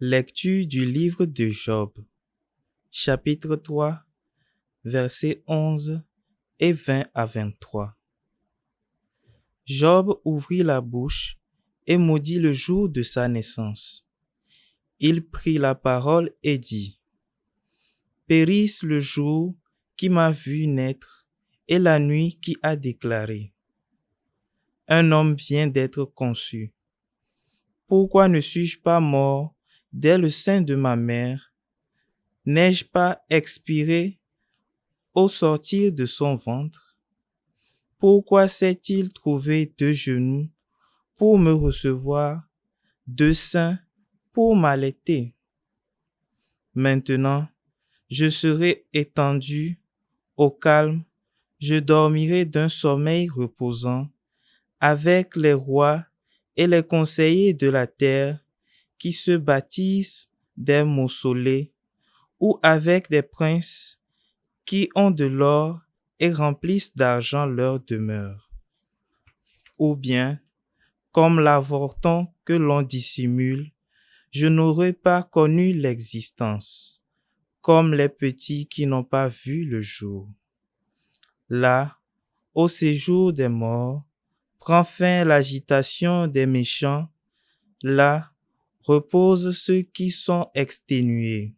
Lecture du livre de Job, chapitre 3, versets 11 et 20 à 23. Job ouvrit la bouche et maudit le jour de sa naissance. Il prit la parole et dit: Périsse le jour qui m'a vu naître et la nuit qui a déclaré: Un homme vient d'être conçu. Pourquoi ne suis-je pas mort dès le sein de ma mère? N'ai-je pas expiré au sortir de son ventre? Pourquoi s'est-il trouvé deux genoux pour me recevoir, deux seins pour m'allaiter? Maintenant, je serai étendu au calme, je dormirai d'un sommeil reposant, avec les rois et les conseillers de la terre qui se bâtissent des mausolées, ou avec des princes qui ont de l'or et remplissent d'argent leur demeure. Ou bien, comme l'avorton que l'on dissimule, je n'aurais pas connu l'existence, comme les petits qui n'ont pas vu le jour. Là, au séjour des morts, prend fin l'agitation des méchants, là reposent ceux qui sont exténués.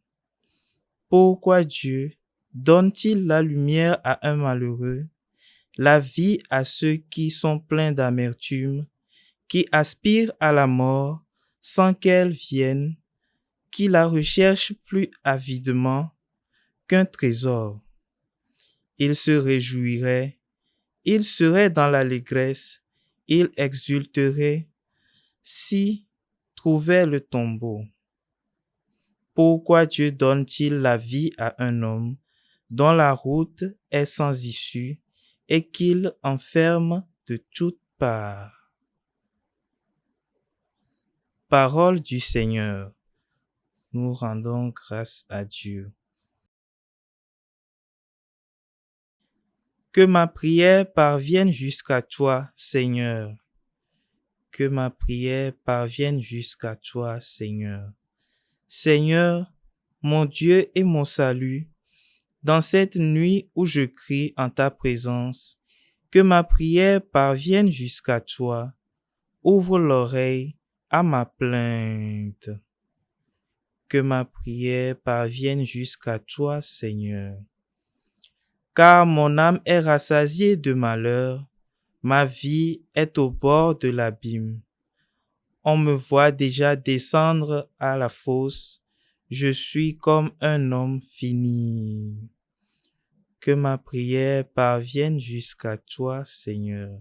Pourquoi Dieu donne-t-il la lumière à un malheureux, la vie à ceux qui sont pleins d'amertume, qui aspirent à la mort sans qu'elle vienne, qui la recherchent plus avidement qu'un trésor? Ils se réjouiraient, ils seraient dans l'allégresse, ils exulteraient s'ils trouvaient le tombeau. Pourquoi Dieu donne-t-il la vie à un homme dont la route est sans issue et qu'il enferme de toutes parts? Parole du Seigneur. Nous rendons grâce à Dieu. Que ma prière parvienne jusqu'à toi, Seigneur. Que ma prière parvienne jusqu'à toi, Seigneur. Seigneur, mon Dieu et mon salut, dans cette nuit où je crie en ta présence, que ma prière parvienne jusqu'à toi. Ouvre l'oreille à ma plainte. Que ma prière parvienne jusqu'à toi, Seigneur. Car mon âme est rassasiée de malheur, ma vie est au bord de l'abîme. On me voit déjà descendre à la fosse, je suis comme un homme fini. Que ma prière parvienne jusqu'à toi, Seigneur.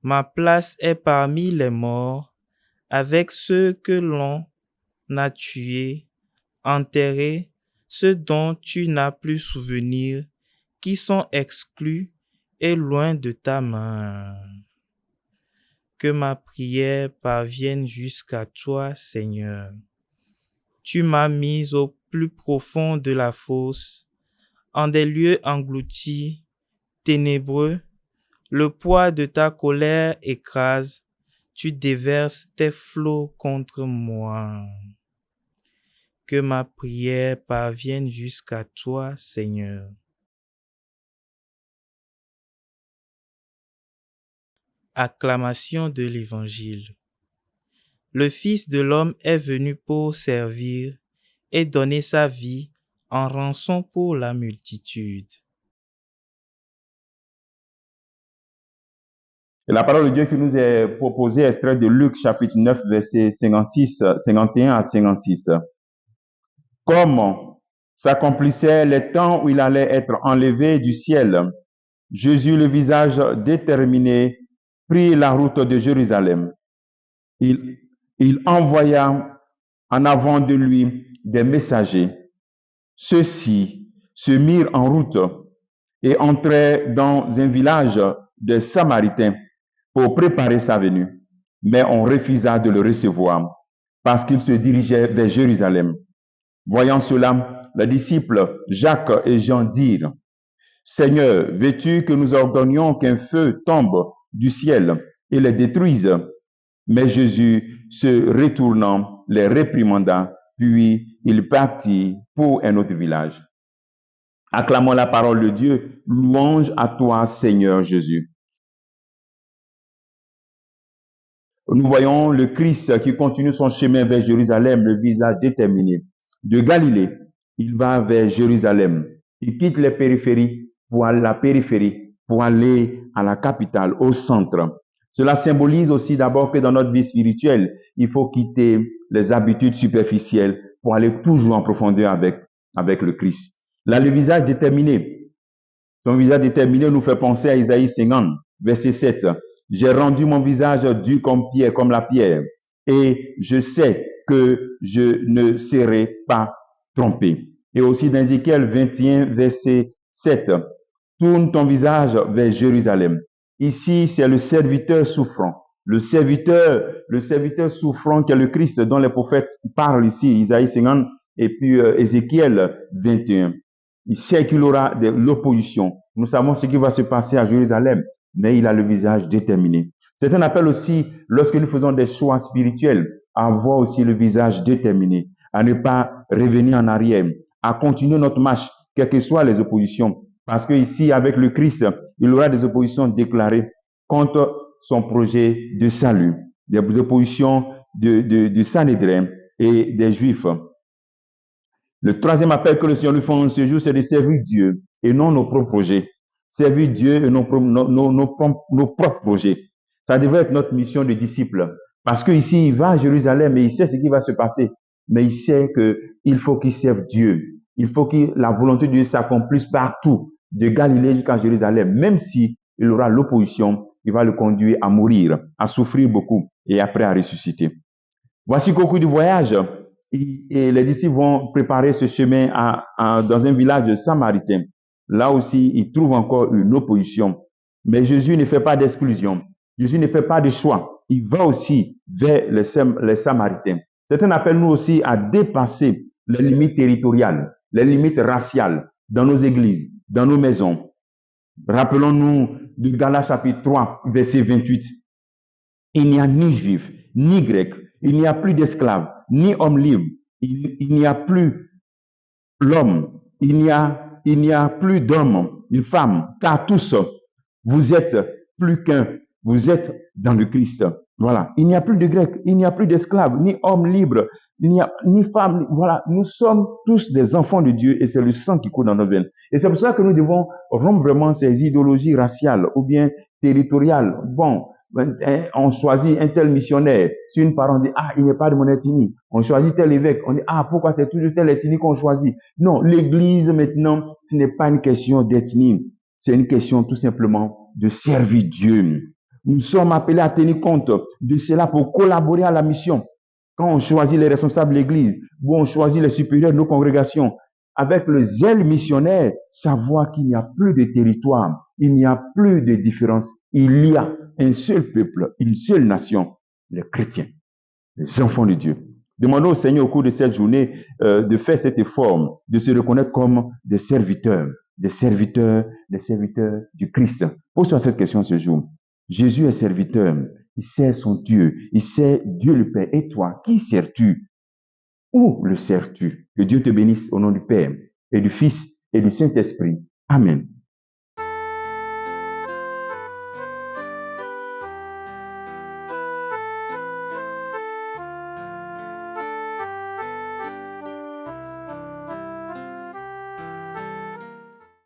Ma place est parmi les morts, avec ceux que l'on a tués, enterrés, ceux dont tu n'as plus souvenir, qui sont exclus et loin de ta main. Que ma prière parvienne jusqu'à toi, Seigneur. Tu m'as mis au plus profond de la fosse, en des lieux engloutis, ténébreux. Le poids de ta colère écrase, tu déverses tes flots contre moi. Que ma prière parvienne jusqu'à toi, Seigneur. Acclamation de l'Évangile. Le Fils de l'homme est venu pour servir et donner sa vie en rançon pour la multitude. Et la parole de Dieu qui nous est proposée est extraite de Luc chapitre 9, versets 51 à 56. Comme s'accomplissait les temps où il allait être enlevé du ciel, Jésus, le visage déterminé, prit la route de Jérusalem. Il envoya en avant de lui des messagers. Ceux-ci se mirent en route et entrèrent dans un village de Samaritains pour préparer sa venue. Mais on refusa de le recevoir parce qu'il se dirigeait vers Jérusalem. Voyant cela, les disciples Jacques et Jean dirent: Seigneur, veux-tu que nous ordonnions qu'un feu tombe du ciel et les détruise? Mais Jésus, se retournant, les réprimanda, puis il partit pour un autre village. Acclamons la parole de Dieu. Louange à toi, Seigneur Jésus. Nous voyons le Christ qui continue son chemin vers Jérusalem, le visage déterminé. De Galilée, il va vers Jérusalem. Il quitte les périphéries pour aller à la capitale, au centre. Cela symbolise aussi d'abord que dans notre vie spirituelle, il faut quitter les habitudes superficielles pour aller toujours en profondeur avec le Christ. Là, le visage déterminé. Son visage déterminé nous fait penser à Isaïe 50, verset 7. J'ai rendu mon visage dur comme la pierre, et je sais que je ne serai pas trompé. Et aussi dans Ézéchiel 21, verset 7. Tourne ton visage vers Jérusalem. Ici, c'est le serviteur souffrant. Le serviteur souffrant qui est le Christ dont les prophètes parlent ici, Isaïe 50 et puis Ézéchiel 21. Il sait qu'il aura de l'opposition. Nous savons ce qui va se passer à Jérusalem, mais il a le visage déterminé. C'est un appel aussi, lorsque nous faisons des choix spirituels, à avoir aussi le visage déterminé, à ne pas revenir en arrière, à continuer notre marche, quelles que soient les oppositions. Parce que ici, avec le Christ, il y aura des oppositions déclarées contre son projet de salut, des oppositions de Sanhédrin et des Juifs. Le troisième appel que le Seigneur nous fait en ce jour, c'est de servir Dieu et non nos propres projets. Servir Dieu et nos propres projets. Ça devrait être notre mission de disciple. Parce qu'ici, il va à Jérusalem et il sait ce qui va se passer. Mais il sait qu'il faut qu'il serve Dieu. Il faut que la volonté de Dieu s'accomplisse partout, de Galilée jusqu'à Jérusalem. Même si il aura l'opposition, il va le conduire à mourir, à souffrir beaucoup et après à ressusciter. Voici qu'au cours du voyage, et les disciples vont préparer ce chemin dans un village samaritain. Là aussi, ils trouvent encore une opposition. Mais Jésus ne fait pas d'exclusion. Jésus ne fait pas de choix. Il va aussi vers les Samaritains. C'est un appel, nous aussi, à dépasser les limites territoriales, les limites raciales dans nos églises, dans nos maisons. Rappelons-nous de Galates chapitre 3, verset 28. Il n'y a ni juif, ni grec, il n'y a plus d'esclaves, ni homme libre, il n'y a plus l'homme, il n'y a plus d'hommes, ni femmes, car tous, vous êtes plus qu'un, vous êtes dans le Christ. Voilà, il n'y a plus de grec, il n'y a plus d'esclaves, ni hommes libres, ni femmes. Voilà, nous sommes tous des enfants de Dieu et c'est le sang qui coule dans nos veines. Et c'est pour ça que nous devons rompre vraiment ces idéologies raciales ou bien territoriales. Bon, on choisit un tel missionnaire. Si une parent dit, ah, il n'est pas de mon ethnie. On choisit tel évêque. On dit, ah, pourquoi c'est toujours telle ethnie qu'on choisit? Non, l'église maintenant, ce n'est pas une question d'ethnie. C'est une question tout simplement de servir Dieu. Nous sommes appelés à tenir compte de cela pour collaborer à la mission. Quand on choisit les responsables de l'église, ou on choisit les supérieurs de nos congrégations, avec le zèle missionnaire, savoir qu'il n'y a plus de territoire, il n'y a plus de différence. Il y a un seul peuple, une seule nation, les chrétiens, les enfants de Dieu. Demandons au Seigneur au cours de cette journée de faire cet effort, de se reconnaître comme des serviteurs du Christ. Pose-toi cette question ce jour. Jésus est serviteur, il sert son Dieu, il sert Dieu le Père. Et toi, qui sers-tu? Où le sers-tu? Que Dieu te bénisse au nom du Père et du Fils et du Saint-Esprit. Amen.